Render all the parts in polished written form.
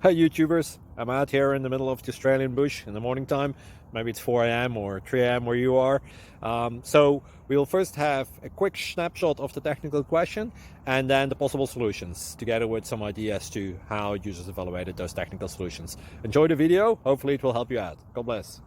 Hey YouTubers, I'm out here in the middle of the Australian bush in the morning time. Maybe it's 4 a.m. or 3 a.m. where you are. So we'll first have a quick snapshot of the technical question and then the possible solutions, together with some ideas to how users evaluated those technical solutions. Enjoy the video, hopefully it will help you out. God bless.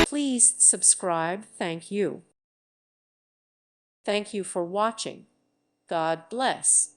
Please subscribe. Thank you. Thank you for watching. God bless.